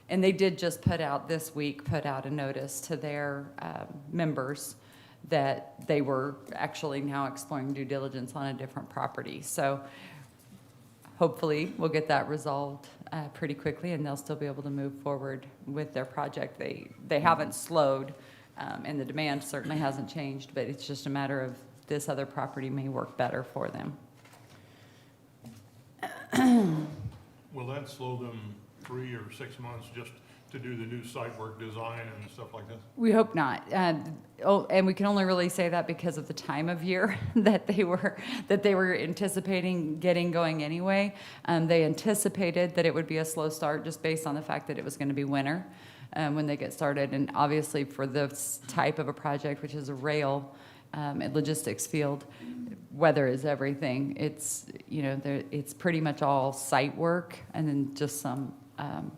And they did just put out a notice to their members that they were actually now exploring due diligence on a different property. So hopefully we'll get that resolved pretty quickly, and they'll still be able to move forward with their project. They haven't slowed, and the demand certainly hasn't changed, but it's just a matter of this other property may work better for them. Will that slow them 3 or 6 months just to do the new site work design and stuff like this? We hope not. And we can only really say that because of the time of year that they were anticipating getting going anyway. They anticipated that it would be a slow start just based on the fact that it was going to be winter when they get started. And obviously for this type of a project, which is a rail and logistics field, weather is everything. It's, it's pretty much all site work and then just some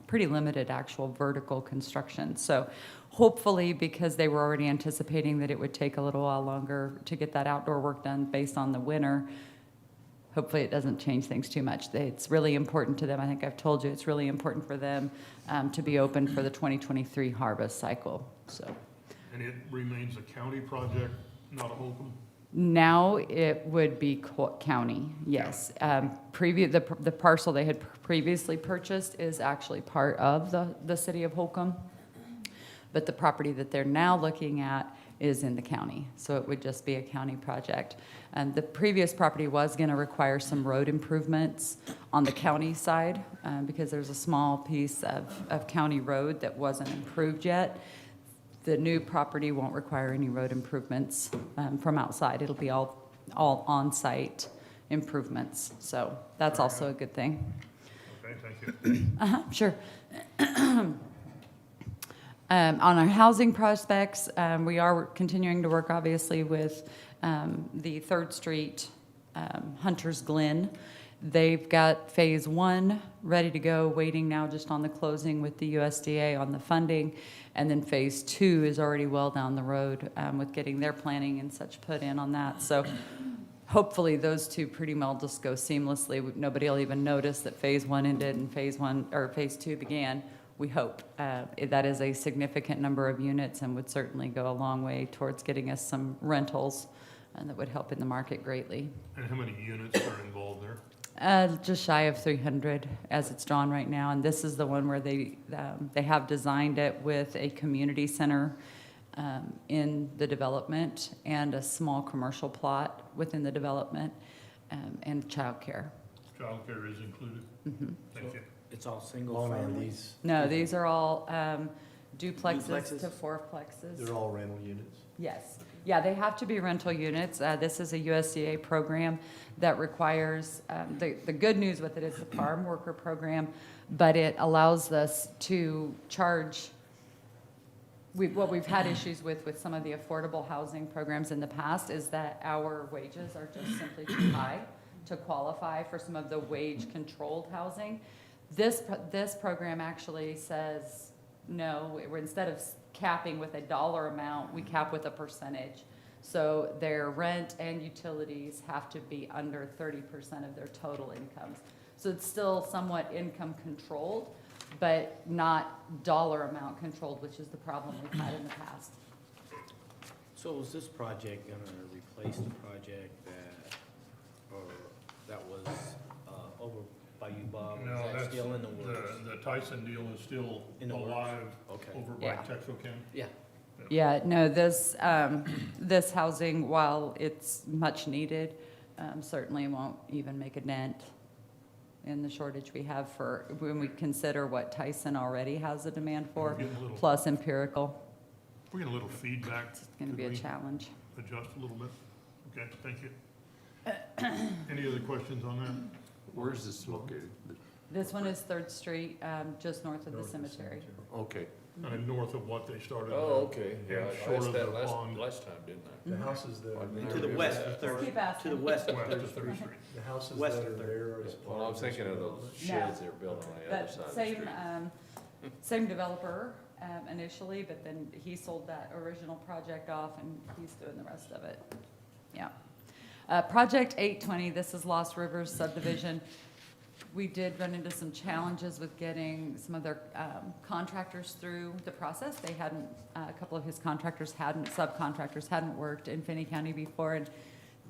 pretty limited actual vertical construction. So hopefully, because they were already anticipating that it would take a little while longer to get that outdoor work done based on the winter, hopefully it doesn't change things too much. It's really important to them. I think I've told you it's really important for them to be open for the 2023 harvest cycle. So. And it remains a county project, not a Holcomb? Now it would be county, yes. The parcel they had previously purchased is actually part of the city of Holcomb, but the property that they're now looking at is in the county, so it would just be a county project. And the previous property was going to require some road improvements on the county side because there's a small piece of county road that wasn't improved yet. The new property won't require any road improvements from outside. It'll be all on-site improvements. So that's also a good thing. Okay, thank you. Sure. On our housing prospects, we are continuing to work, obviously, with the 3rd Street Hunter's Glen. They've got phase 1 ready to go, waiting now just on the closing with the USDA on the funding. And then phase 2 is already well down the road with getting their planning and such put in on that. So hopefully those two pretty well just go seamlessly. Nobody will even notice that phase 1 ended and phase 2 began. We hope. That is a significant number of units and would certainly go a long way towards getting us some rentals, and that would help in the market greatly. And how many units are involved there? Just shy of 300 as it's drawn right now, and this is the one where they have designed it with a community center in the development and a small commercial plot within the development and childcare. Childcare is included? Mm-hmm. Thank you. It's all single families? No, these are all duplexes to fourplexes. They're all rental units? Yes. Yeah, they have to be rental units. This is a USDA program that requires, the good news with it is the farm worker program, but it allows us to charge, what we've had issues with some of the affordable housing programs in the past is that our wages are just simply too high to qualify for some of the wage-controlled housing. This program actually says, no, instead of capping with a dollar amount, we cap with a percentage. So their rent and utilities have to be under 30% of their total incomes. So it's still somewhat income controlled, but not dollar amount controlled, which is the problem we've had in the past. So is this project gonna replace the project that was over by you, Bob? No, Is that that's, still in the works? the Tyson deal is still In the works. alive Okay. over by Yeah. Texarkana. Yeah. Yeah, no, this housing, while it's much needed, certainly won't even make a dent in the shortage we have for, when we consider what Tyson already has a demand for, plus empirical. We're getting a little feedback. It's going to be a challenge. Adjust a little bit? Okay, thank you. Any other questions on that? Where's this located? This one is 3rd Street, just north of the cemetery. Okay. North of what they started. Oh, okay. Yeah, I Short asked of that the pond. last time, didn't I? The houses that are To the there, west of Third, Keep asking. to the west of West Third of Street. 3rd Street. the houses West that of are Third. there are as Well, part I'm of thinking this of development. those sheds they're building on the other That side of the same, street. same developer initially, but then he sold that original project off and he's doing the rest of it. Yeah. Project 820, this is Lost Rivers subdivision. We did run into some challenges with getting some of their contractors through the process. They hadn't, a couple of his subcontractors hadn't worked in Finney County before, and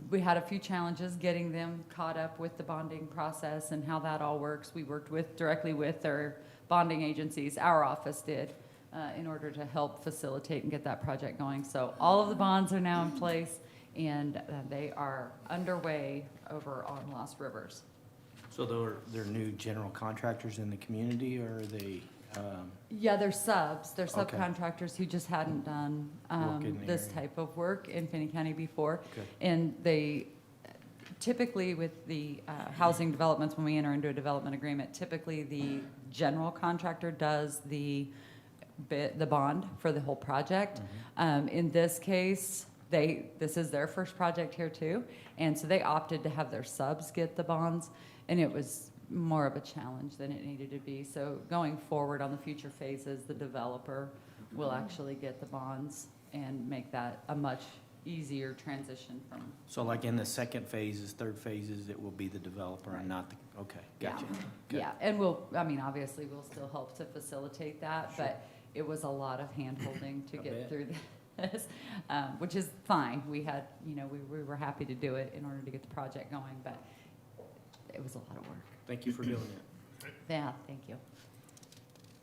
we had a few challenges getting them caught up with the bonding process and how that all works. We worked directly with their bonding agencies, our office did, in order to help facilitate and get that project going. So all of the bonds are now in place, and they are underway over on Lost Rivers. So they're new general contractors in the community, or are they, Yeah, they're subs. They're Okay. subcontractors who just hadn't done Work in the this area. type of work in Finney County before. Okay. And they, typically with the housing developments, when we enter into a development agreement, typically the general contractor does the bond for the whole project. In this case, this is their first project here too, and so they opted to have their subs get the bonds, and it was more of a challenge than it needed to be. So going forward on the future phases, the developer will actually get the bonds and make that a much easier transition from. so like in the second phases, third phases, it will be the developer and not the, okay, gotcha. Good. Yeah, and obviously we'll still help to facilitate that, but it was a lot of hand-holding to I get bet. through this, which is fine. We had, we were happy to do it in order to get the project going, but it was a lot of work. Thank you for doing that. Yeah, thank you.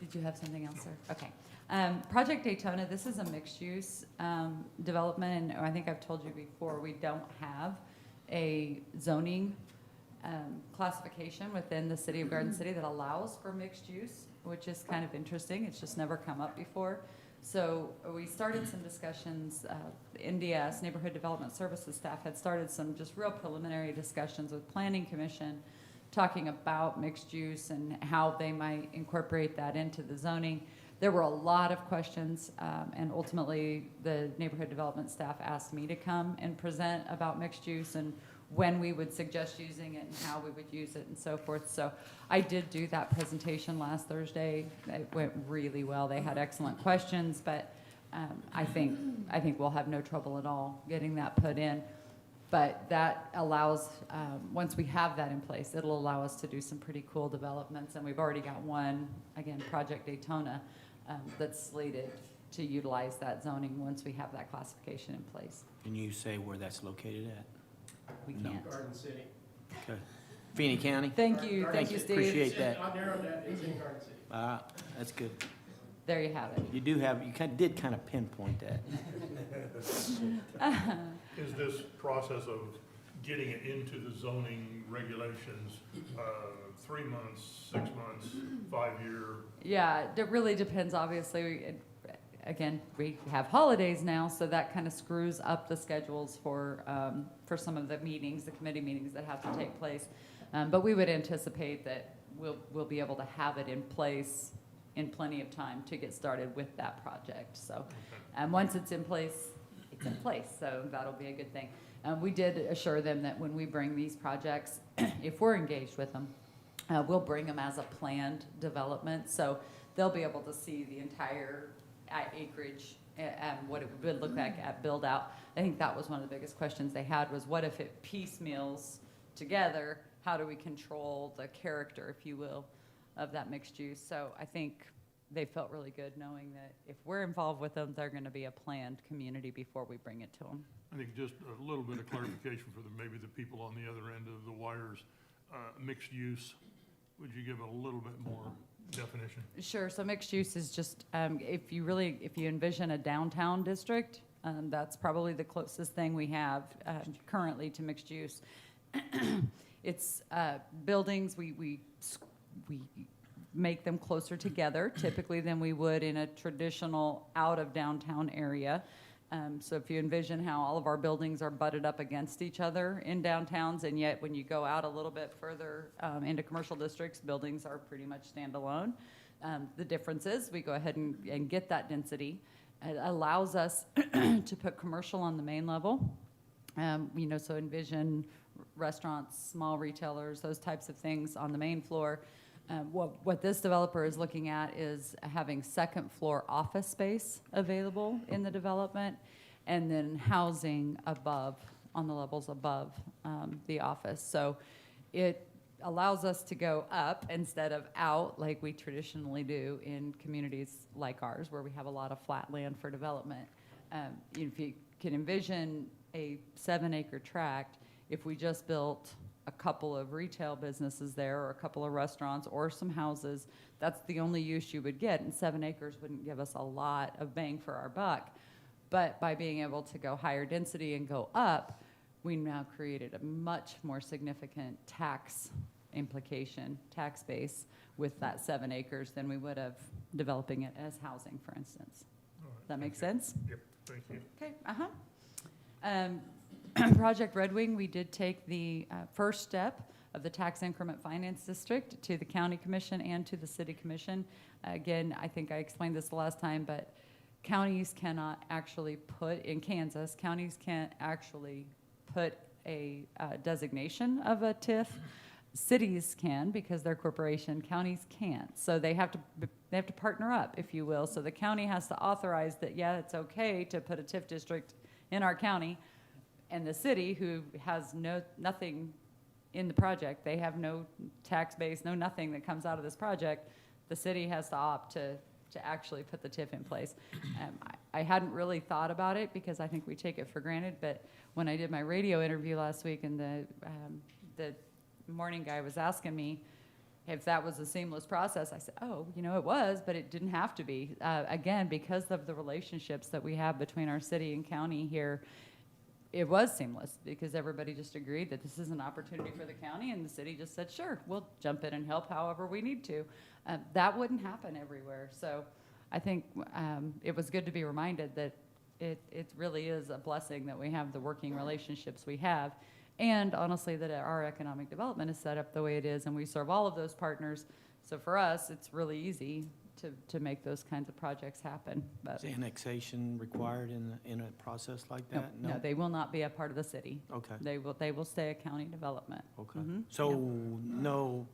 Did you have something else, sir? Okay. Project Daytona, this is a mixed-use development, and I think I've told you before, we don't have a zoning classification within the city of Garden City that allows for mixed use, which is kind of interesting. It's just never come up before. So we started some discussions, NDS, Neighborhood Development Services staff, had started some just real preliminary discussions with Planning Commission, talking about mixed use and how they might incorporate that into the zoning. There were a lot of questions, and ultimately the neighborhood development staff asked me to come and present about mixed use and when we would suggest using it and how we would use it and so forth. So I did do that presentation last Thursday. It went really well. They had excellent questions, but I think we'll have no trouble at all getting that put in. But that allows, once we have that in place, it'll allow us to do some pretty cool developments. And we've already got one, again, Project Daytona, that's slated to utilize that zoning once we have that classification in place. Can you say where that's located at? We No. can't. Garden City. Okay. Feeney County? Thank you, thank you, Steve. Appreciate that. I narrowed that, it's in Garden City. That's good. There you have it. You did kind of pinpoint that. Is this process of getting it into the zoning regulations, 3 months, 6 months, 5-year? Yeah, it really depends, obviously. Again, we have holidays now, so that kind of screws up the schedules for some of the meetings, the committee meetings that have to take place. But we would anticipate that we'll be able to have it in place in plenty of time to get started with that project. So, once it's in place, it's in place, so that'll be a good thing. We did assure them that when we bring these projects, if we're engaged with them, we'll bring them as a planned development, so they'll be able to see the entire acreage and what it would look like at build out. I think that was one of the biggest questions they had, was what if it piecemeals together? How do we control the character, if you will, of that mixed use? So I think they felt really good knowing that if we're involved with them, they're going to be a planned community before we bring it to them. I think just a little bit of clarification for maybe the people on the other end of the wires. Mixed use, would you give a little bit more definition? Sure. So mixed use is just, if you envision a downtown district, that's probably the closest thing we have currently to mixed use. It's buildings, we make them closer together typically than we would in a traditional out of downtown area. So if you envision how all of our buildings are butted up against each other in downtowns, and yet when you go out a little bit further into commercial districts, buildings are pretty much standalone. The difference is we go ahead and get that density. It allows us to put commercial on the main level. So envision restaurants, small retailers, those types of things on the main floor. What this developer is looking at is having second floor office space available in the development, and then housing above, on the levels above the office. So allows us to go up instead of out like we traditionally do in communities like ours, where we have a lot of flat land for development. If you can envision a 7-acre tract, if we just built a couple of retail businesses there, or a couple of restaurants, or some houses, that's the only use you would get, and 7 acres wouldn't give us a lot of bang for our buck. But by being able to go higher density and go up, we now created a much more significant tax implication, tax base with that 7 acres than we would have developing it as housing, for instance. All right, Does that make thank you. sense? Yep, thank you. Okay, Project Redwing, we did take the first step of the tax increment finance district to the county commission and to the city commission. Again, I think I explained this the last time, but counties cannot actually put, in Kansas, counties can't actually put a designation of a TIF. Cities can because they're corporation, counties can't. So they have to partner up, if you will. So the county has to authorize that, yeah, it's okay to put a TIF district in our county, and the city, who has nothing in the project, they have no tax base, no nothing that comes out of this project, the city has to opt to actually put the TIF in place. I hadn't really thought about it because I think we take it for granted, but when I did my radio interview last week, and the morning guy was asking me if that was a seamless process, I said, oh, it was, but it didn't have to be. Again, because of the relationships that we have between our city and county here, it was seamless because everybody just agreed that this is an opportunity for the county, and the city just said, sure, we'll jump in and help however we need to. That wouldn't happen everywhere. So I think it was good to be reminded that it really is a blessing that we have the working relationships we have. And honestly, that our economic development is set up the way it is, and we serve all of those partners. So for us, it's really easy to make those kinds of projects happen. But Is annexation required in a process like no, that? no, they will not be a part of the city. Okay, They will stay a county development. okay. Mhm, So yeah. no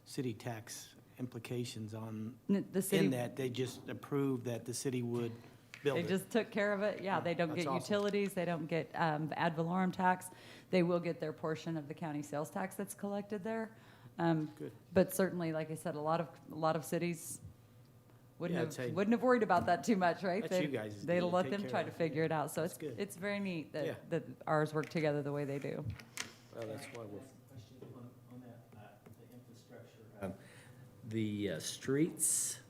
city tax implications on, The city, in that, they just approved that the city would build they it? just took care of it. Yeah, they don't That's get awesome. utilities, they don't get ad valorem tax. They will get their portion of the county sales tax that's collected there. Good. But certainly, like I said, a lot of cities Yeah, I'd wouldn't say- have worried about that too much, right? That's you guys' deal They'll to let take them care try of to it. figure it out. So That's good. it's very neat Yeah. that ours work together the way they do. Well, that's why we're. On that, the infrastructure. The streets,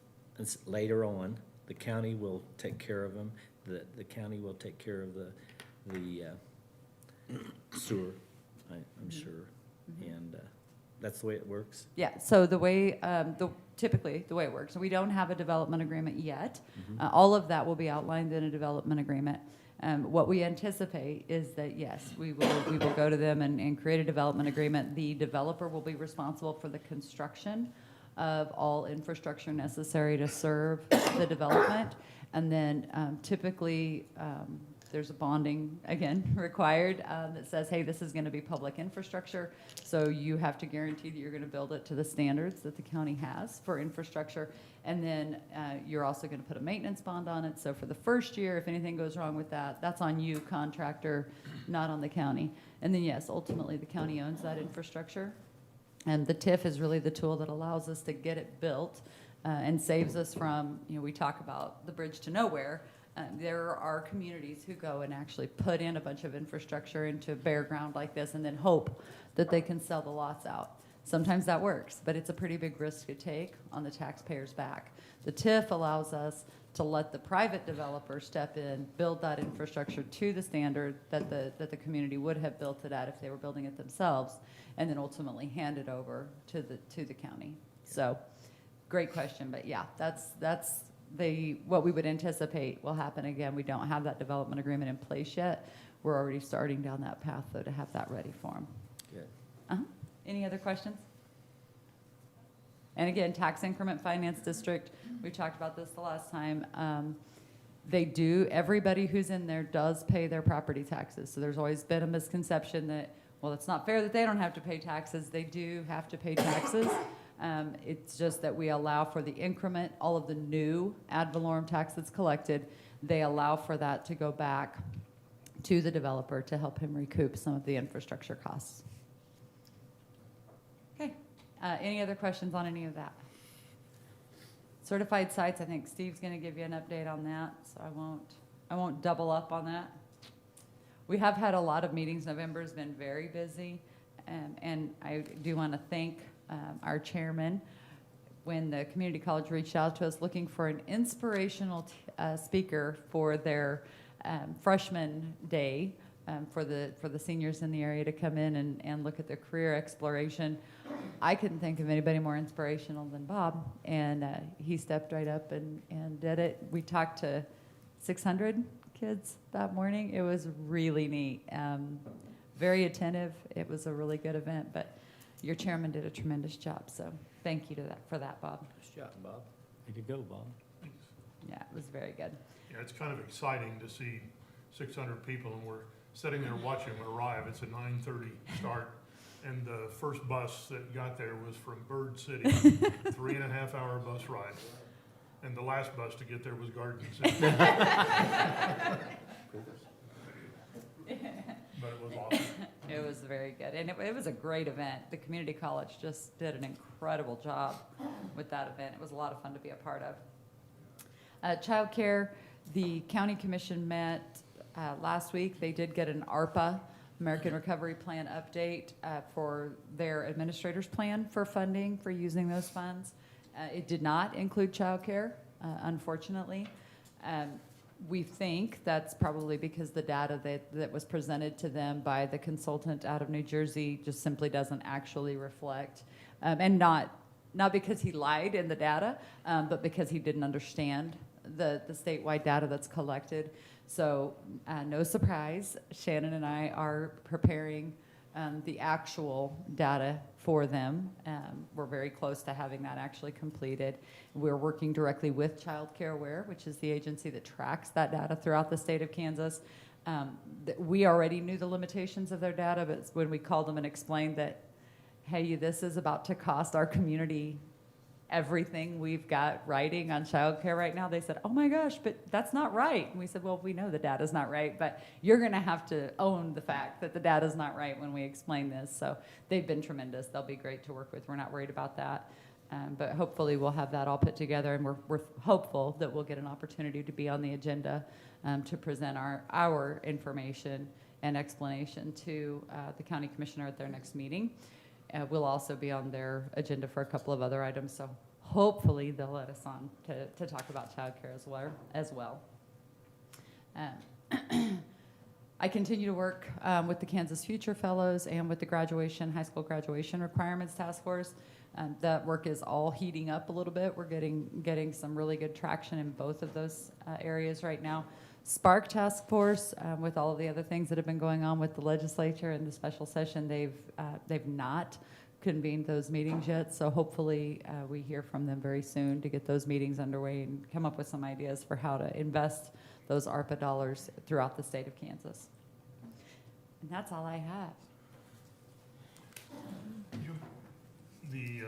later on, the county will take care of them. The county will take care of the sewer, I'm sure. And that's the way it works. Yeah, so the way, typically, the way it works, we don't have a development agreement yet. All of that will be outlined in a development agreement. What we anticipate is that, yes, we will go to them and create a development agreement. The developer will be responsible for the construction of all infrastructure necessary to serve the development. And then typically, there's a bonding, again, required that says, hey, this is going to be public infrastructure, so you have to guarantee that you're going to build it to the standards that the county has for infrastructure. And then you're also going to put a maintenance bond on it. So for the first year, if anything goes wrong with that, that's on you, contractor, not on the county. And then, yes, ultimately, the county owns that infrastructure. And the TIF is really the tool that allows us to get it built and saves us from, we talk about the bridge to nowhere. There are communities who go and actually put in a bunch of infrastructure into bare ground like this and then hope that they can sell the lots out. Sometimes that works, but it's a pretty big risk to take on the taxpayer's back. The TIF allows us to let the private developer step in, build that infrastructure to the standard that the community would have built it at if they were building it themselves, and then ultimately hand it over to the county. So, great question, but yeah, that's what we would anticipate will happen. Again, we don't have that development agreement in place yet. We're already starting down that path, though, to have that ready for them. Good. Any other questions? And again, tax increment finance district, we talked about this the last time. Everybody who's in there does pay their property taxes. So there's always been a misconception that, well, it's not fair that they don't have to pay taxes. They do have to pay taxes. It's just that we allow for the increment, all of the new ad valorem tax that's collected, they allow for that to go back to the developer to help him recoup some of the infrastructure costs. Okay, Any other questions on any of that? Certified sites, I think Steve's gonna give you an update on that, so I won't double up on that. We have had a lot of meetings. November's been very busy, and I do want to thank our chairman. When the community college reached out to us looking for an inspirational speaker for their freshman day, for the seniors in the area to come in and look at their career exploration, I couldn't think of anybody more inspirational than Bob, and he stepped right up and did it. We talked to 600 kids that morning. It was really neat. Very attentive. It was a really good event, but your chairman did a tremendous job, so thank you for that, Bob. Nice job, Bob. Way to go, Bob. Yeah, it was very good. Yeah, it's kind of exciting to see 600 people, and we're sitting there watching them arrive. It's a 9:30 start, and the first bus that got there was from Bird City, 3.5-hour bus ride. And the last bus to get there was Garden City. But it was awesome. It was very good, and it was a great event. The community college just did an incredible job with that event. It was a lot of fun to be a part of. Childcare, the county commission met last week. They did get an ARPA, American Recovery Plan update for their administrator's plan for funding, for using those funds. It did not include childcare, unfortunately. We think that's probably because the data that was presented to them by the consultant out of New Jersey just simply doesn't actually reflect, and not because he lied in the data, but because he didn't understand the statewide data that's collected. So no surprise, Shannon and I are preparing the actual data for them. We're very close to having that actually completed. We're working directly with Childcare Aware, which is the agency that tracks that data throughout the state of Kansas. We already knew the limitations of their data, but when we called them and explained that, hey, this is about to cost our community everything we've got writing on childcare right now, they said, oh my gosh, but that's not right. And we said, well, we know the data's not right, but you're gonna have to own the fact that the data's not right when we explain this. So they've been tremendous. They'll be great to work with. We're not worried about that. But hopefully we'll have that all put together, and we're hopeful that we'll get an opportunity to be on the agenda to present our information and explanation to the county commissioner at their next meeting. We'll also be on their agenda for a couple of other items, so hopefully they'll let us on to talk about childcare as well. I continue to work with the Kansas Future Fellows and with the high school graduation requirements task force. That work is all heating up a little bit. We're getting some really good traction in both of those areas right now. Spark Task Force, with all of the other things that have been going on with the legislature and the special session, they've not convened those meetings yet, so hopefully we hear from them very soon to get those meetings underway and come up with some ideas for how to invest those ARPA dollars throughout the state of Kansas. And that's all I have. The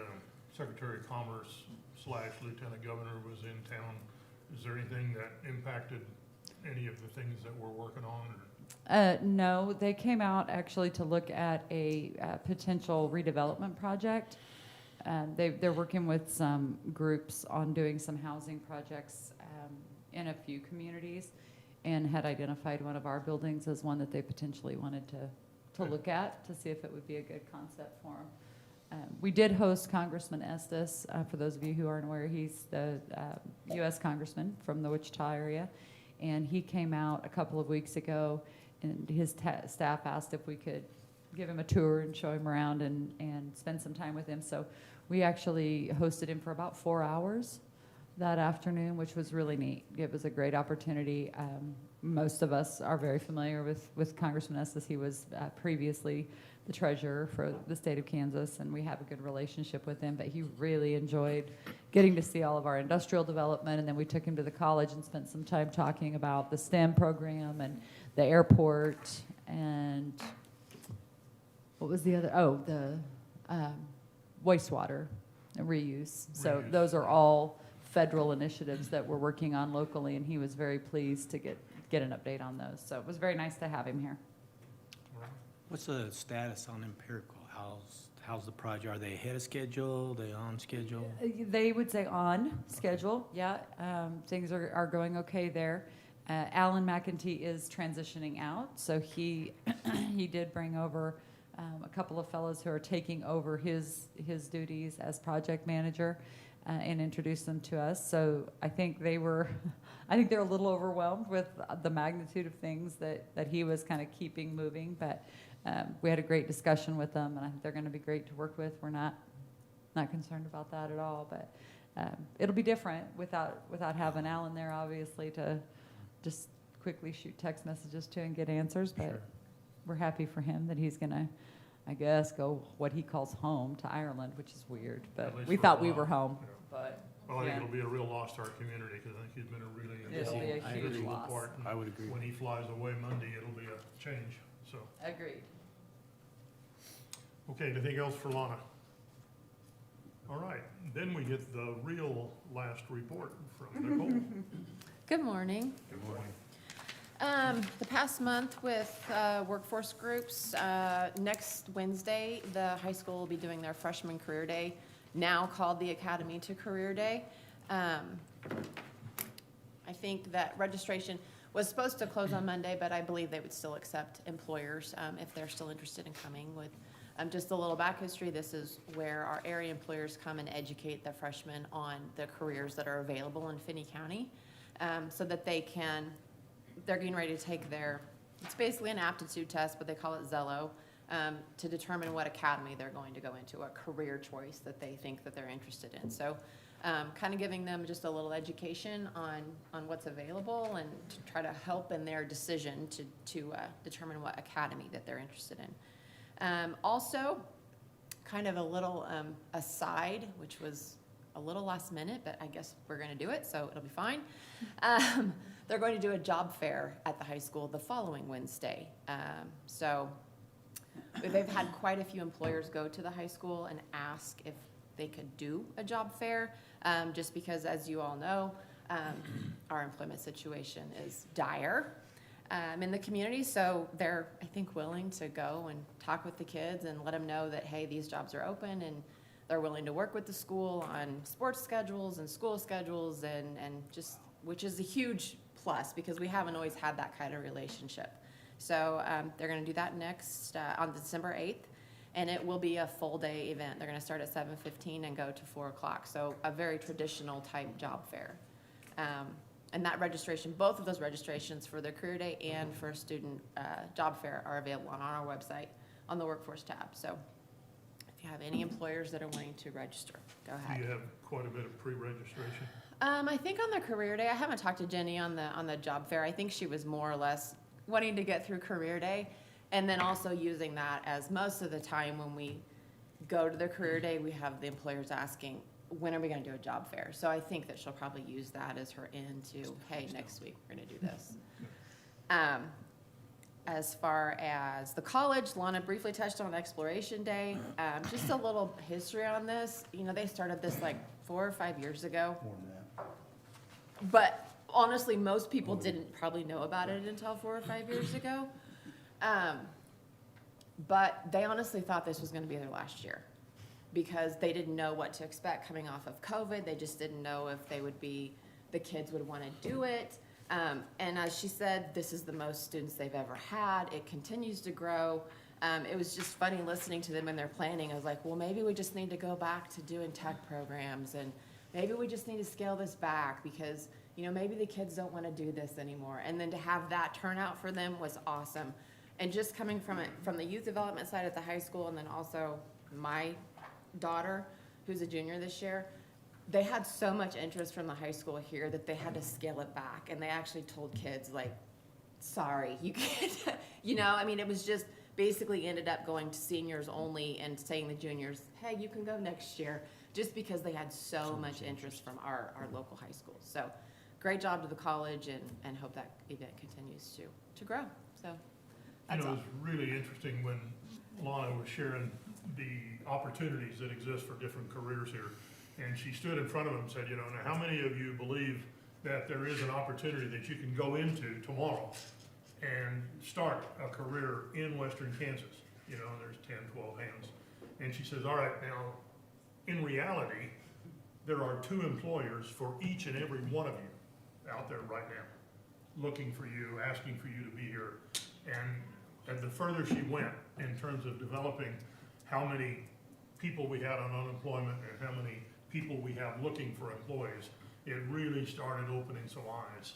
Secretary of Commerce / Lieutenant Governor was in town. Is there anything that impacted any of the things that we're working on? No, they came out actually to look at a potential redevelopment project. They're working with some groups on doing some housing projects in a few communities, and had identified one of our buildings as one that they potentially wanted to look at to see if it would be a good concept for them. We did host Congressman Estes. For those of you who aren't aware, he's the U.S. Congressman from the Wichita area. And he came out a couple of weeks ago, and his staff asked if we could give him a tour and show him around and spend some time with him. So we actually hosted him for about 4 hours that afternoon, which was really neat. It was a great opportunity. Most of us are very familiar with Congressman Estes. He was previously the treasurer for the state of Kansas, and we have a good relationship with him, but he really enjoyed getting to see all of our industrial development. And then we took him to the college and spent some time talking about the STEM program and the airport, and what was the other? Oh, the wastewater reuse. So those are all federal initiatives that we're working on locally, and he was very pleased to get an update on those. So it was very nice to have him here. What's the status on empirical? How's how's the project? Are they ahead of schedule? They on schedule? They would say on schedule, yeah. Things are going okay there. Alan McEntee is transitioning out, so he he did bring over a couple of fellows who are taking over his duties as project manager and introduced them to us. So I think they're a little overwhelmed with the magnitude of things that he was kind of keeping moving, but we had a great discussion with them, and I think they're going to be great to work with. We're not concerned about that at all, but it'll be different without having Alan there, obviously, to just quickly shoot text messages to and get answers. But Sure. we're happy for him that he's going to, I guess, go what he calls home to Ireland, which is weird, but At least we for a thought we while, were home. yeah. But Well, I think yeah. it'll be a real loss to our community, because I think he's been a really It'll be a involved, huge integral loss. part. And I would agree. when he flies away Monday, it'll be a change, so. Agreed. Okay, anything else for Lana? All right, then we get the real last report from Nicole. Good morning. Good morning. The past month with workforce groups, next Wednesday, the high school will be doing their freshman career day, now called the Academy to Career Day. I think that registration was supposed to close on Monday, but I believe they would still accept employers if they're still interested in coming. With just a little back history, this is where our area employers come and educate the freshmen on the careers that are available in Finney County, so that they're getting ready to take it's basically an aptitude test, but they call it Zello, to determine what academy they're going to go into, what career choice that they think that they're interested in. So kind of giving them just a little education on what's available and to try to help in their decision to determine what academy that they're interested in. Also, kind of a little aside, which was a little last minute, but I guess we're going to do it, so it'll be fine. They're going to do a job fair at the high school the following Wednesday. So they've had quite a few employers go to the high school and ask if they could do a job fair, just because, as you all know, our employment situation is dire in the community. So they're, I think, willing to go and talk with the kids and let them know that, hey, these jobs are open, and they're willing to work with the school on sports schedules and school schedules, and just, which is a huge plus because we haven't always had that kind of relationship. So they're going to do that next on December 8th, and it will be a full day event. They're going to start at 7:15 and go to 4 o'clock. So a very traditional type job fair. And that registration, both of those registrations for their career day and for student job fair are available on our website on the workforce tab. So if you have any employers that are wanting to register, go ahead. Do you have quite a bit of pre-registration? I think on the career day, I haven't talked to Jenny on the job fair. I think she was more or less wanting to get through career day, and then also using that as most of the time when we go to the career day, we have the employers asking, when are we going to do a job fair? So I think that she'll probably use that as her in to, hey, next week we're going to do this. As far as the college, Lana briefly touched on Exploration Day. Just a little history on this. You know, they started this like 4 or 5 years ago. More than that. But honestly, most people didn't probably know about it until 4 or 5 years ago. But they honestly thought this was going to be their last year because they didn't know what to expect coming off of COVID. They just didn't know if the kids would want to do it. And as she said, this is the most students they've ever had. It continues to grow. It was just funny listening to them in their planning. I was like, well, maybe we just need to go back to doing tech programs, and maybe we just need to scale this back because, you know, maybe the kids don't want to do this anymore. And then to have that turnout for them was awesome. And just coming from the youth development side at the high school, and then also my daughter, who's a junior this year, they had so much interest from the high school here that they had to scale it back. And they actually told kids, like, sorry, you can't, you know, I mean, it was just basically ended up going to seniors only and saying to juniors, hey, you can go next year, just because they had so much interest from our local high schools. So great job to the college, and hope that event continues to grow. So that's You know, all. it was really interesting when Lana was sharing the opportunities that exist for different careers here. And she stood in front of them and said, you know, now how many of you believe that there is an opportunity that you can go into tomorrow and start a career in western Kansas? You know, there's 10, 12 hands. And she says, all right, now, in reality, there are 2 employers for each and every one of you out there right now, looking for you, asking for you to be here. And the further she went in terms of developing how many people we had on unemployment and how many people we have looking for employees, it really started opening some eyes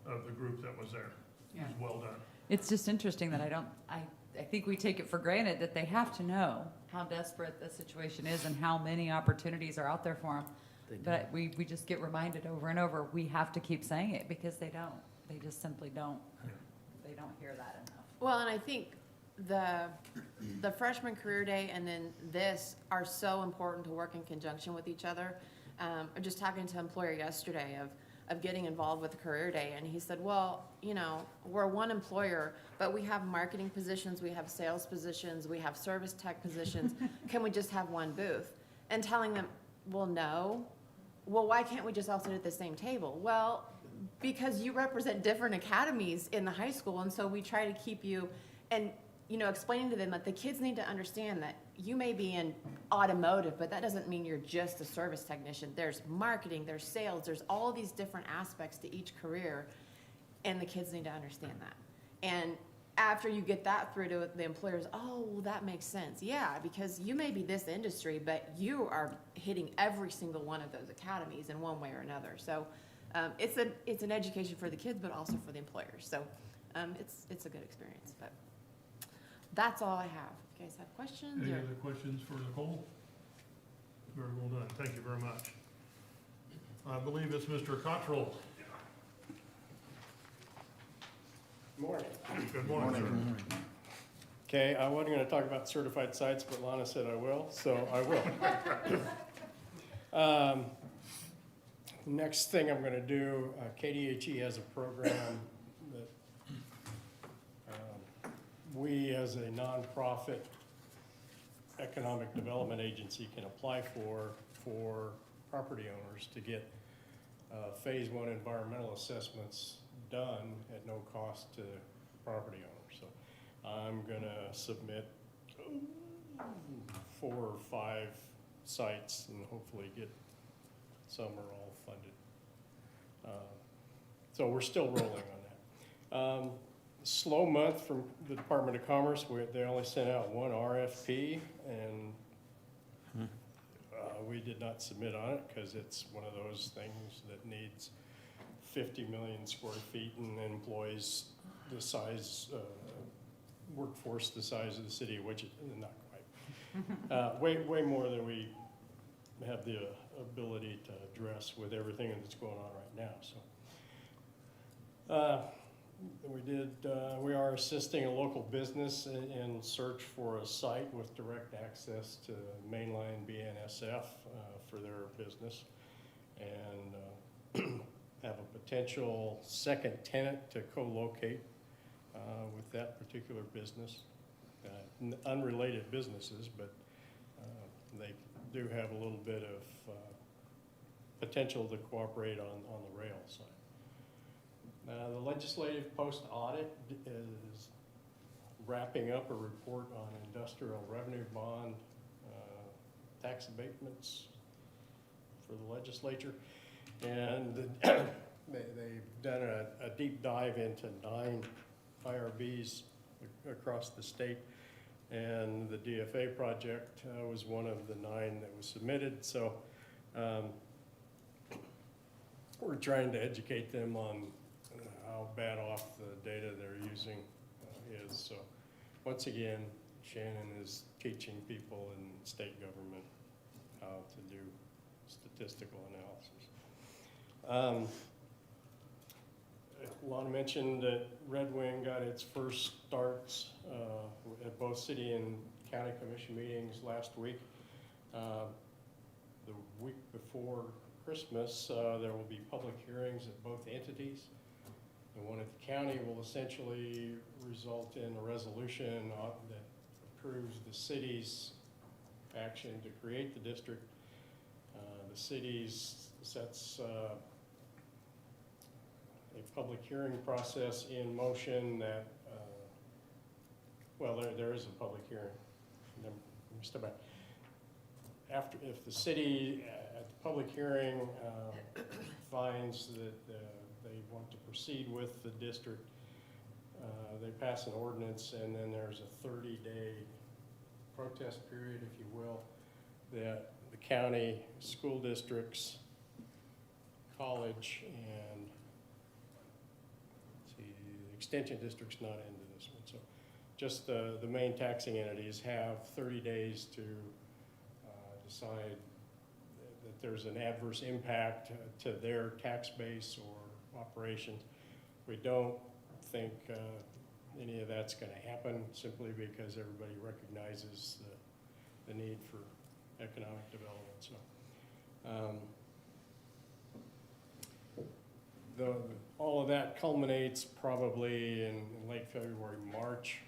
of the group that was there. It was well done. It's just interesting that I think we take it for granted that they have to know how desperate the situation is and how many opportunities are out there for them. They do. But we just get reminded over and over, we have to keep saying it because they don't. They just simply don't. They don't hear that enough. Well, and I think the freshman career day and then this are so important to work in conjunction with each other. I'm just talking to an employer yesterday of getting involved with the career day, and he said, well, you know, we're one employer, but we have marketing positions, we have sales positions, we have service tech positions. Can we just have one booth? And telling them, well, no. Well, why can't we just all sit at the same table? Well, because you represent different academies in the high school, and so we try to keep you, and, you know, explaining to them that the kids need to understand that you may be in automotive, but that doesn't mean you're just a service technician. There's marketing, there's sales, there's all these different aspects to each career, and the kids need to understand that. And after you get that through to the employers, oh, well, that makes sense. Yeah, because you may be this industry, but you are hitting every single one of those academies in one way or another. So it's an education for the kids, but also for the employers. So it's a good experience. But that's all I have. You guys have questions? Any or- other questions for Nicole? Very well done. Thank you very much. I believe it's Mr. Cottrell. Morning. Good morning, sir. Okay, I wasn't gonna talk about certified sites, but Lana said I will, so I will. Next thing I'm gonna do, KDHE has a program that we as a nonprofit economic development agency can apply for property owners to get phase 1 environmental assessments done at no cost to property owners. So I'm gonna submit 4 or 5 sites and hopefully get some or all funded. So we're still rolling on that. Slow month from the Department of Commerce. They only sent out 1 RFP, and we did not submit on it because it's one of those things that needs 50 million square feet and employs the size, workforce the size of the city of Wichita, not quite. Way more than we have the ability to address with everything that's going on right now, so. We are assisting a local business in search for a site with direct access to mainline BNSF for their business, and have a potential second tenant to co-locate with that particular business. Unrelated businesses, but they do have a little bit of potential to cooperate on the rail side. The legislative post-audit is wrapping up a report on industrial revenue bond tax abatements for the legislature. And they've done a deep dive into 9 IRBs across the state. And the DFA project was one of the 9 that was submitted. So we're trying to educate them on how bad off the data they're using is. So once again, Shannon is teaching people in state government how to do statistical analysis. Lana mentioned that Redwing got its first starts at both city and county commission meetings last week. The week before Christmas, there will be public hearings at both entities. The one at the county will essentially result in a resolution that approves the city's action to create the district. The city sets a public hearing process in motion that, well, there is a public hearing. Let me step back. if the city at the public hearing finds that they want to proceed with the district, they pass an ordinance, and then there's a 30-day protest period, if you will, that the county, school districts, college, and let's see, the extension district's not into this one. So just the main taxing entities have 30 days to decide that there's an adverse impact to their tax base or operations. We don't think any of that's going to happen, simply because everybody recognizes the need for economic development. So all of that culminates probably in late February, March,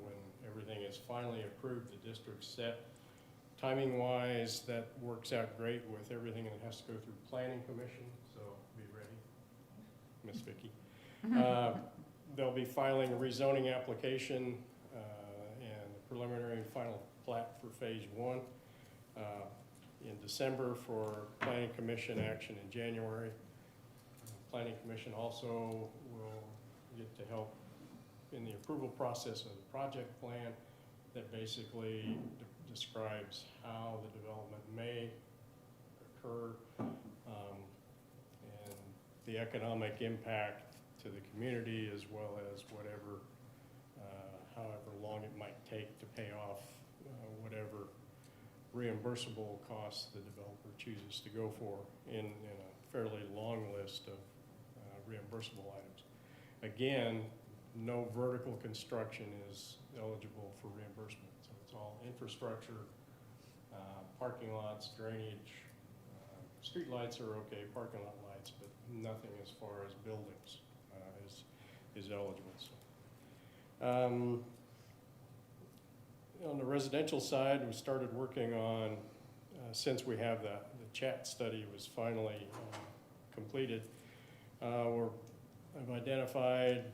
when everything is finally approved, the district's set. Timing-wise, that works out great with everything that has to go through Planning Commission, so be ready, Miss Vicki. They'll be filing a rezoning application and a preliminary and final plat for Phase 1 in December, for Planning Commission action in January. Planning Commission also will get to help in the approval process of the project plan that basically describes how the development may occur, and the economic impact to the community, as well as whatever, however long it might take to pay off whatever reimbursable costs the developer chooses to go for in a fairly long list of reimbursable items. Again, no vertical construction is eligible for reimbursement, so it's all infrastructure, parking lots, drainage, street lights are okay, parking lot lights, but nothing as far as buildings is eligible. So, on the residential side, we started working on, since we have the chat study was finally completed, I've identified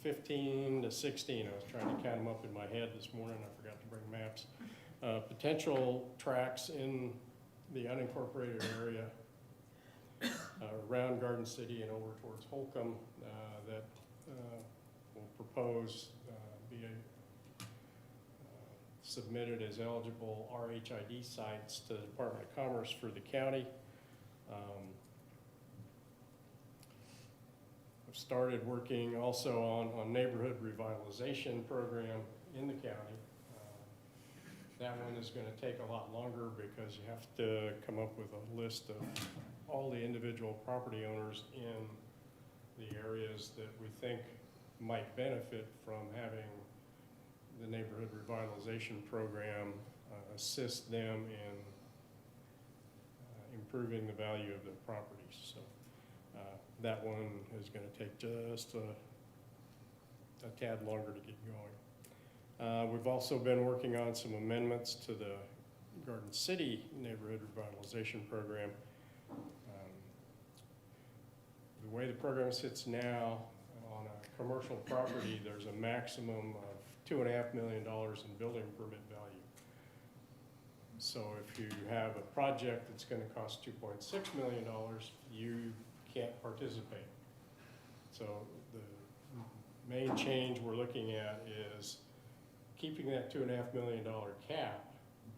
15 to 16, I was trying to count them up in my head this morning, I forgot to bring maps, potential tracks in the unincorporated area around Garden City and over towards Holcomb that will propose be submitted as eligible RHID sites to the Department of Commerce for the county. I've started working also on neighborhood revitalization program in the county. That one is going to take a lot longer because you have to come up with a list of all the individual property owners in the areas that we think might benefit from having the neighborhood revitalization program assist them in improving the value of their properties. So that one is going to take just a tad longer to get going. We've also been working on some amendments to the Garden City neighborhood revitalization program. The way the program sits now, on a commercial property, there's a maximum of $2.5 million in building permit value. So if you have a project that's going to cost $2.6 million, you can't participate. So the main change we're looking at is keeping that $2.5 million cap,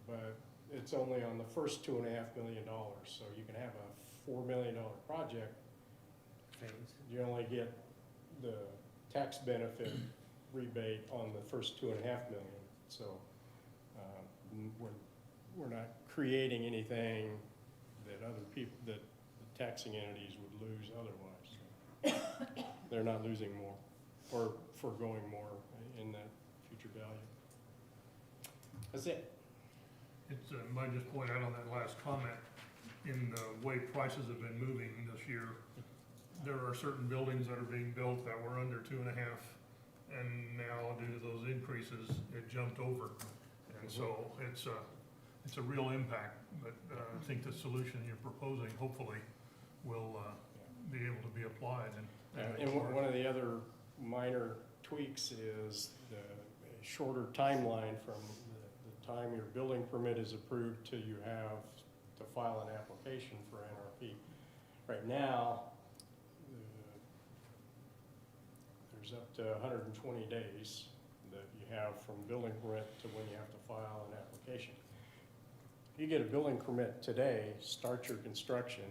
but it's only on the first $2.5 million. So you can have a $4 million project, you only get the tax benefit rebate on the first $2.5 million. So we're not creating anything that other people, that the taxing entities would lose otherwise. So they're not losing more or foregoing more in that future value. That's it. It's, I might just point out on that last comment, in the way prices have been moving this year, there are certain buildings that are being built that were under 2.5, and now due to those increases, it jumped over. And so it's a real impact, but I think the solution you're proposing hopefully will be able to be applied. And one of the other minor tweaks is the shorter timeline from the time your building permit is approved till you have to file an application for NRP. Right now, there's up to 120 days that you have from building permit to when you have to file an application. If you get a building permit today, start your construction,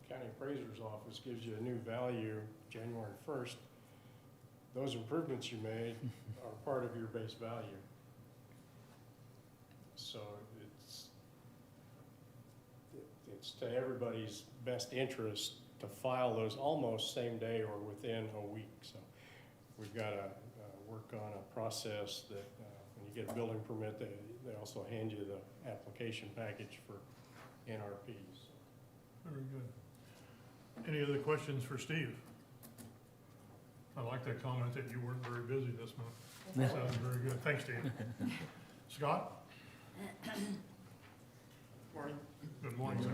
county appraiser's office gives you a new value January 1st, those improvements you made are part of your base value. So it's to everybody's best interest to file those almost same day or within a week. So we've got to work on a process that when you get a building permit, they also hand you the application package for NRPs. Very good. Any other questions for Steve? I like that comment that you weren't very busy this month. That sounds very good. Thanks, Steve. Scott? Morning. Good morning, sir.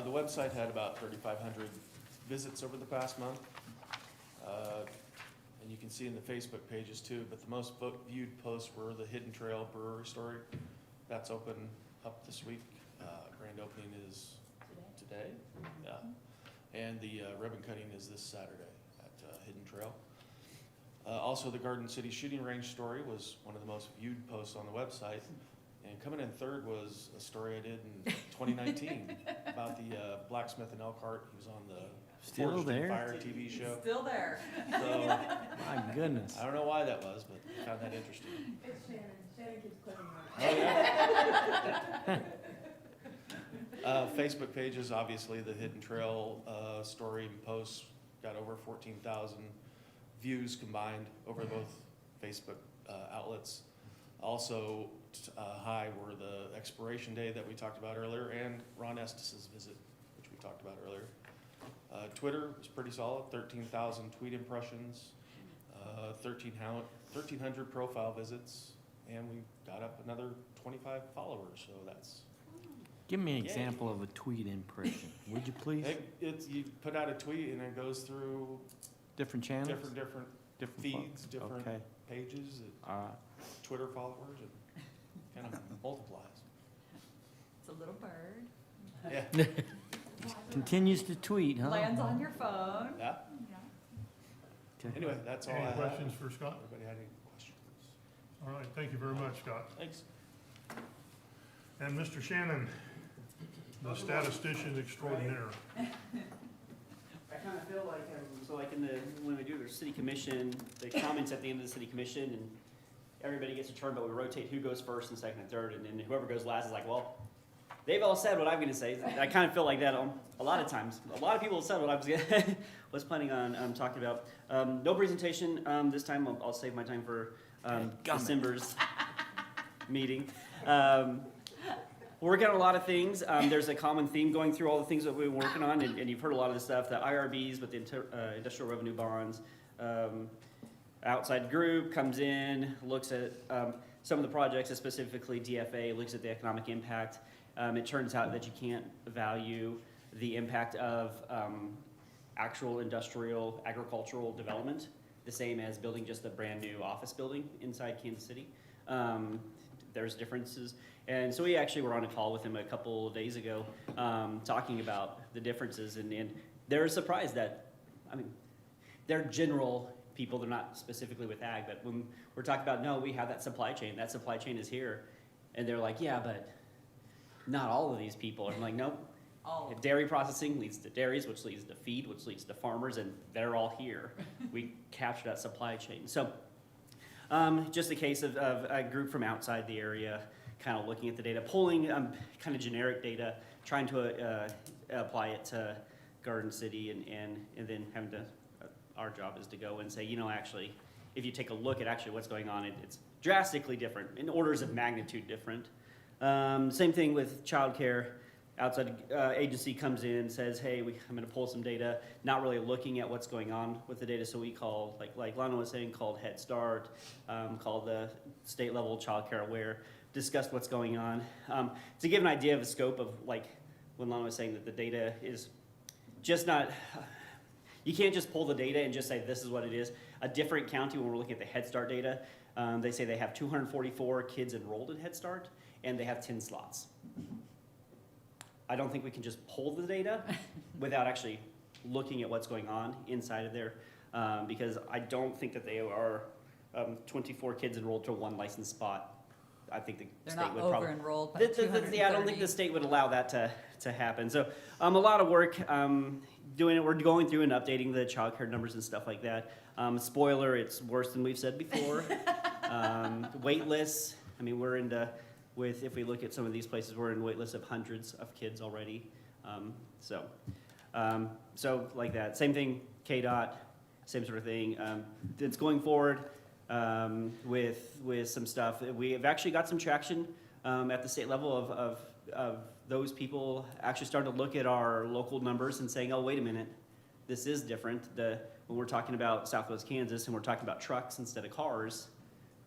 The website had about 3,500 visits over the past month. And you can see in the Facebook pages too, but the most viewed posts were the Hidden Trail Brewery story. That's open up this week. Grand opening is today. Yeah. And the ribbon cutting is this Saturday at Hidden Trail. Also, the Garden City shooting range story was one of the most viewed posts on the website. And coming in third was a story I did in 2019 about the blacksmith in Elkhart. He was on the Still Forged in there? Fire TV show. Still there. So My goodness. I don't know why that was, but I found that interesting. It's Shannon. Shannon keeps clicking on it. Oh, yeah. Facebook pages, obviously, the Hidden Trail story and posts got over 14,000 views combined over both Facebook outlets. Also, high were the expiration day that we talked about earlier and Ron Estes' visit, which we talked about earlier. Twitter was pretty solid, 13,000 tweet impressions, 1,300 profile visits, and we got up another 25 followers, so that's... Give me an Yay. example of a tweet impression, would you please? You put out a tweet and it goes through Different channels? different Different feeds, fo- different Okay, pages, all right. Twitter followers, and kind of multiplies. It's a little bird. Yeah, Continues to tweet, huh? Lands on your phone. yeah. Okay. Anyway, that's all I Any have. questions for Scott? Anybody had any questions? All right, thank you very much, Scott. Thanks. And Mr. Shannon, the statistician extraordinaire. I kind of feel like, so like when we do the city commission, the comments at the end of the city commission, and everybody gets a turn, but we rotate who goes first and second and third, and then whoever goes last is like, well, they've all said what I'm gonna say. I kind of feel like that a lot of times. A lot of people have said what I was planning on talking about. No presentation this time. I'll save my time for December's meeting. We're working on a lot of things. There's a common theme going through all the things that we've been working on, and you've heard a lot of this stuff, the IRBs with the industrial revenue bonds. Outside group comes in, looks at some of the projects, specifically DFA, looks at the economic impact. It turns out that you can't value the impact of actual industrial agricultural development the same as building just a brand new office building inside Kansas City. There's differences. And so we actually were on a call with him a couple of days ago talking about the differences, and they're surprised that, I mean, they're general people, they're not specifically with ag, but when we're talking about, no, we have that supply chain is here, and they're like, yeah, but not all of these people. I'm like, nope. All. Dairy processing leads to dairies, which leads to feed, which leads to farmers, and they're all here. We capture that supply chain. So just a case of a group from outside the area kind of looking at the data, pulling kind of generic data, trying to apply it to Garden City, and then having to, our job is to go and say, you know, actually, if you take a look at actually what's going on, it's drastically different, in orders of magnitude different. Same thing with childcare. Outside agency comes in, says, hey, I'm gonna pull some data, not really looking at what's going on with the data, so we called, like Lana was saying, called Head Start, called the state level childcare aware, discussed what's going on. To give an idea of the scope of, like, when Lana was saying that the data is just not, you can't just pull the data and just say this is what it is. A different county, when we're looking at the Head Start data, They say they have 244 kids enrolled in Head Start, and they have 10 slots. I don't think we can just pull the data without actually looking at what's going on inside of there, because I don't think that they are 24 kids enrolled to one licensed spot. I think the They're state not would probably. over-enrolled by Yeah, I don't think 230. the state would allow that to happen. So, a lot of work doing it. We're going through and updating the childcare numbers and stuff like that. Spoiler, it's worse than we've said before. Wait lists, I mean, we're into, if we look at some of these places, we're in wait lists of hundreds of kids already. So like that. Same thing, KDOT, same sort of thing. It's going forward. With some stuff. We have actually got some traction at the state level of those people actually starting to look at our local numbers and saying, oh, wait a minute, this is different. When we're talking about Southwest Kansas and we're talking about trucks instead of cars,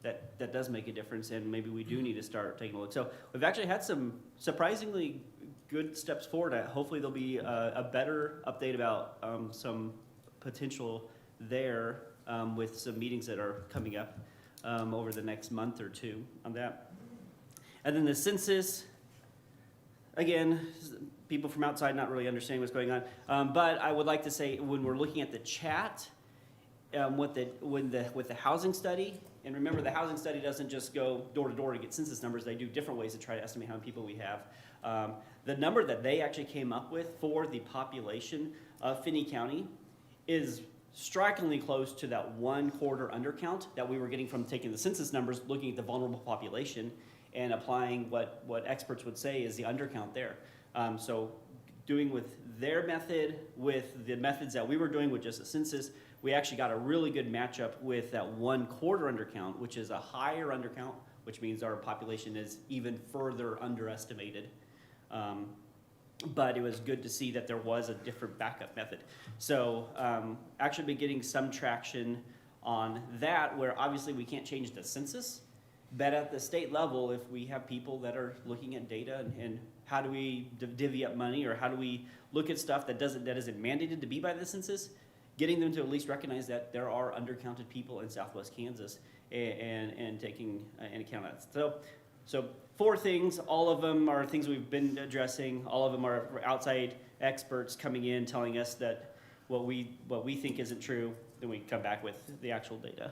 that does make a difference, and maybe we do need to start taking a look. So we've actually had some surprisingly good steps forward. Hopefully there'll be a better update about some potential there. With some meetings that are coming up over the next month or two on that. And then the census, again, people from outside not really understanding what's going on. But I would like to say, when we're looking at the chat, with the housing study, and remember the housing study doesn't just go door to door to get census numbers, they do different ways to try to estimate how many people we have. The number that they actually came up with for the population of Finney County is strikingly close to that 1/4 undercount that we were getting from taking the census numbers, looking at the vulnerable population, and applying what experts would say is the undercount there. So doing with their method, with the methods that we were doing with just the census, we actually got a really good matchup with that 1/4 undercount, which is a higher undercount, which means our population is even further underestimated. But it was good to see that there was a different backup method. So actually been getting some traction on that, where obviously we can't change the census, but at the state level, if we have people that are looking at data and how do we divvy up money, or how do we look at stuff that isn't mandated to be by the census, getting them to at least recognize that there are undercounted people in Southwest Kansas and taking an account of that. So 4 things, all of them are things we've been addressing. All of them are outside experts coming in, telling us that what we think isn't true, then we come back with the actual data.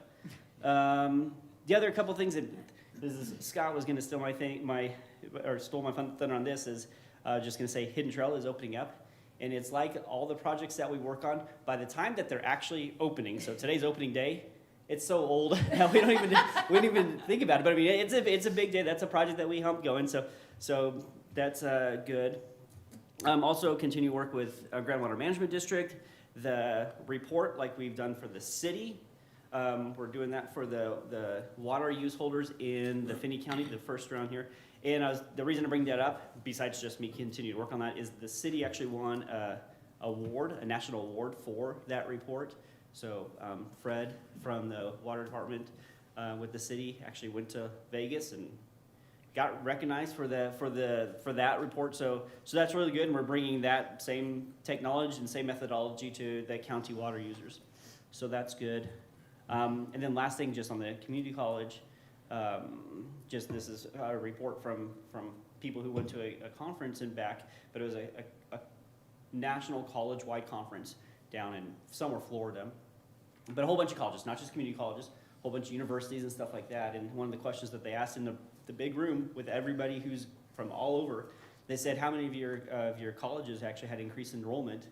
The other couple things that Scott was gonna steal stole my thunder on this is just gonna say Hidden Trail is opening up. And it's like all the projects that we work on, by the time that they're actually opening, so today's opening day, it's so old that we don't even think about it. But I mean, it's a big day. That's a project that we helped going. So that's good. Also continue work with Groundwater Management District. The report, like we've done for the city, we're doing that for the water use holders in the Finney County, the first round here. And the reason to bring that up, besides just me continue to work on that, is the city actually won a national award for that report. So Fred from the water department with the city actually went to Vegas and got recognized for that report. So that's really good, and we're bringing that same technology and same methodology to the county water users. So that's good. And then last thing, just on the community college, this is a report from people who went to a conference and back, but it was a national college-wide conference down in somewhere Florida. But a whole bunch of colleges, not just community colleges, a whole bunch of universities and stuff like that. And one of the questions that they asked in the big room with everybody who's from all over, they said, how many of your colleges actually had increased enrollment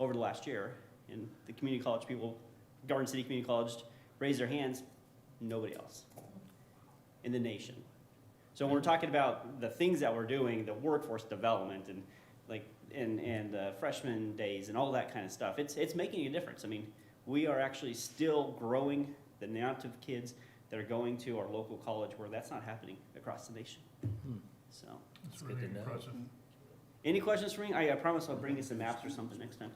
over the last year? And the community college people, Garden City Community College, raised their hands. Nobody else in the nation. So when we're talking about the things that we're doing, the workforce development and freshman days and all that kind of stuff, it's making a difference. I mean, we are actually still growing the amount of kids that are going to our local college, where that's not happening across the nation. So It's good really to know. impressive. any questions for me? I promise I'll bring you some maps or something next time.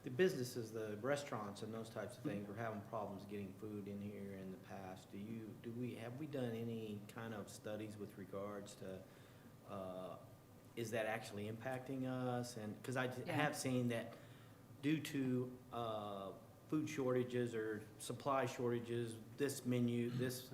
The businesses, the restaurants and those types of things are having problems getting food in here in the past. Have we done any kind of studies with regards to, is that actually impacting us? And, because I Yeah. have seen that due to food shortages or supply shortages, this menu, this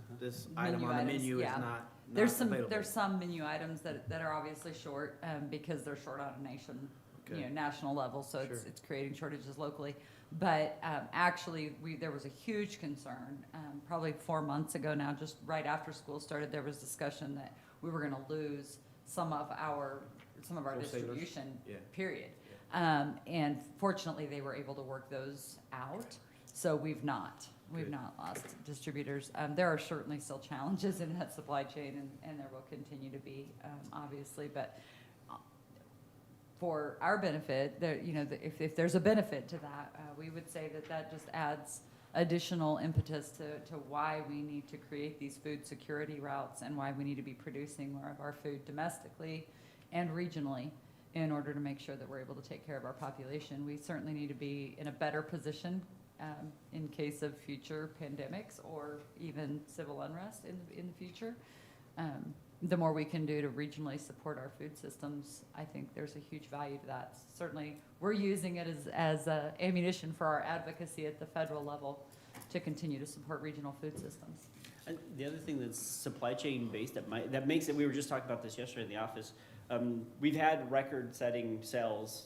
item Menu on the items, menu is yeah. not There's available. some menu items that are obviously short, because they're short on a Okay. national level, so Sure. it's creating shortages locally. But, actually, there was a huge concern, probably 4 months ago now, just right after school started, there was discussion that we were gonna lose some of our Wholesalers? distribution, Yeah. period. And fortunately, they were able to work those out, so we've not Good. lost distributors. There are certainly still challenges in that supply chain, and there will continue to be, obviously, but for our benefit, if there's a benefit to that, we would say that just adds additional impetus to why we need to create these food security routes and why we need to be producing more of our food domestically and regionally in order to make sure that we're able to take care of our population. We certainly need to be in a better position in case of future pandemics or even civil unrest in the future. The more we can do to regionally support our food systems, I think there's a huge value to that. Certainly, we're using it as ammunition for our advocacy at the federal level to continue to support regional food systems. And the other thing that's supply chain based that makes it, we were just talking about this yesterday in the office. We've had record-setting sales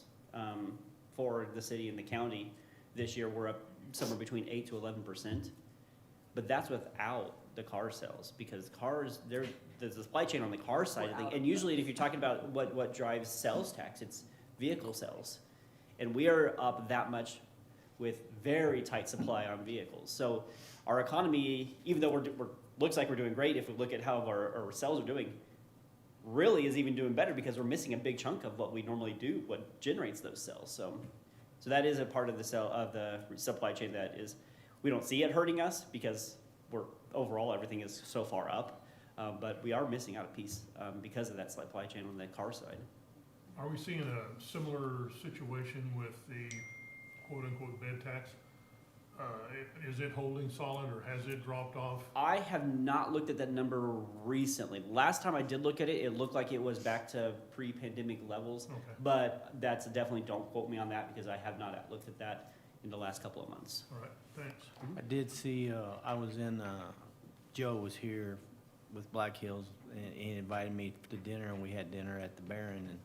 for the city and the county this year. We're up somewhere between 8 to 11%, but that's without the car sales, because cars, there's the supply chain on the car side of things. And usually, if you're talking about what drives sales tax, it's vehicle sales, and we are up that much with very tight supply on vehicles. So our economy, even though we're looks like we're doing great, if we look at how our sales are doing, really is even doing better because we're missing a big chunk of what we normally do, what generates those sales. So that is a part of the supply chain that is, we don't see it hurting us because overall everything is so far up, but we are missing out a piece because of that supply chain on the car side. Are we seeing a similar situation with the quote-unquote bed tax? Is it holding solid or has it dropped off? I have not looked at that number recently. Last time I did look at it, it looked like it was back to pre-pandemic levels. Okay. But that's definitely, don't quote me on that because I have not looked at that in the last couple of months. All right, thanks. I did see, I was Joe was here with Black Hills, and he invited me to dinner, and we had dinner at the Baron, and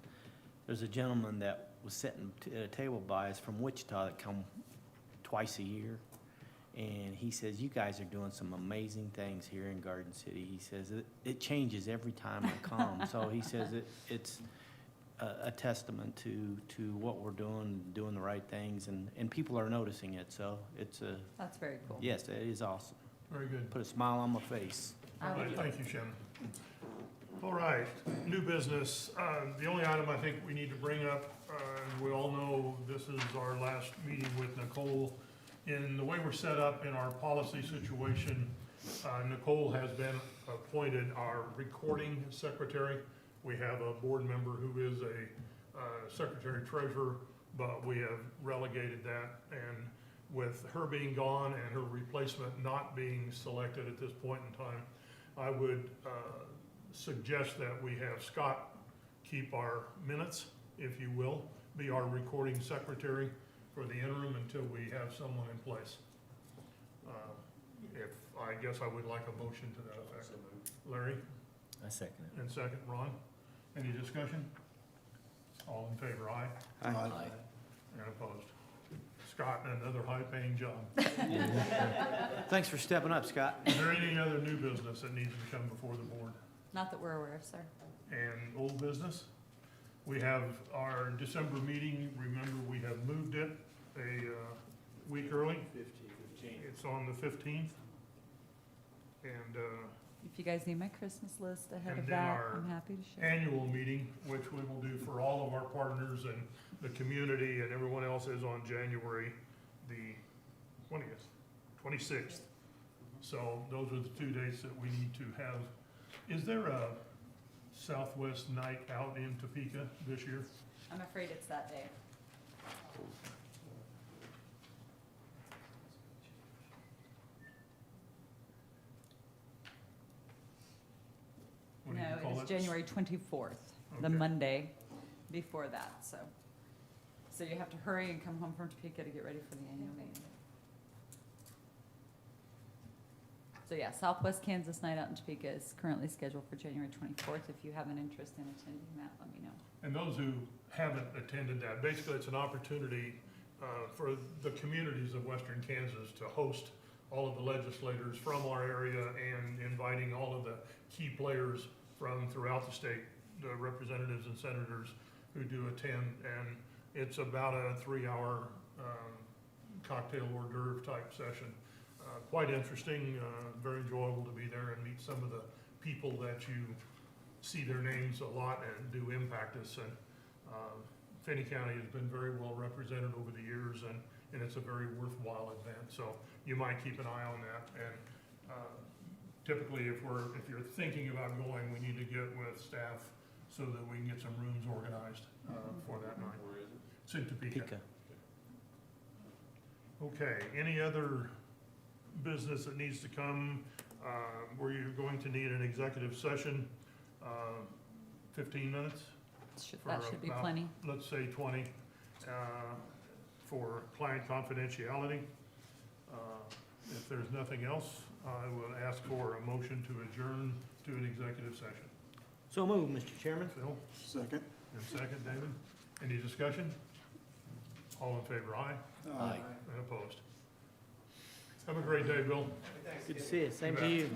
there's a gentleman that was sitting at a table by us from Wichita that come twice a year, and he says, you guys are doing some amazing things here in Garden City. He says, it changes every time I come. So he says it's a testament to what we're doing the right things, and people are noticing it, so it's That's very cool. yes, it is awesome. Very good. Put a smile on my face. All right, thank you, Shannon. All right, new business. The only item I think we need to bring up, we all know this is our last meeting with Nicole. In the way we're set up in our policy situation, Nicole has been appointed our recording secretary. We have a board member who is a secretary treasurer, but we have relegated that. And with her being gone and her replacement not being selected at this point in time, I would suggest that we have Scott keep our minutes, if you will, be our recording secretary for the interim until we have someone in place. I guess I would like a motion to that effect. Larry, I second it. and second, Ron. Any discussion? All in favor, aye? Aye. And opposed? Scott, another high-paying job. Thanks for stepping up, Scott. Is there any other new business that needs to come before the board? Not that we're aware of, sir. And old business? We have our December meeting, remember, we have moved it a week early. It's on the 15th. And If you guys need my Christmas list ahead And of then that, our I'm happy to share. annual meeting, which we will do for all of our partners and the community and everyone else, is on January the 26th. So those are the 2 dates that we need to have. Is there a Southwest night out in Topeka this year? I'm afraid it's that day. What do you No, call it is it? January 24th, the Okay. Monday before that, so. So you have to hurry and come home from Topeka to get ready for the annual meeting. So yeah, Southwest Kansas Night Out in Topeka is currently scheduled for January 24th. If you have an interest in attending that, let me know. And those who haven't attended that, basically it's an opportunity for the communities of western Kansas to host all of the legislators from our area and inviting all of the key players from throughout the state, the representatives and senators who do attend. And it's about a 3-hour cocktail hors d'oeuvre type session. Quite interesting, very enjoyable to be there and meet some of the people that you see their names a lot and do impact us. And Finney County has been very well represented over the years, and it's a very worthwhile event. So you might keep an eye on that. And typically, if you're thinking about going, we need to get with staff so that we can get some rooms organized for that night. Where is it? It's in Topeka. Pika. Okay, any other business that needs to come, where you're going to need an executive session, 15 minutes? That should be about, plenty. Let's say 20, for client confidentiality. If there's nothing else, I will ask for a motion to adjourn to an executive session. So moved, Mr. Chairman. Phil, Second. and second, David. Any discussion? All in favor, aye? Aye. And opposed? Have a great day, Bill. Good to see you. Same You to bet. you.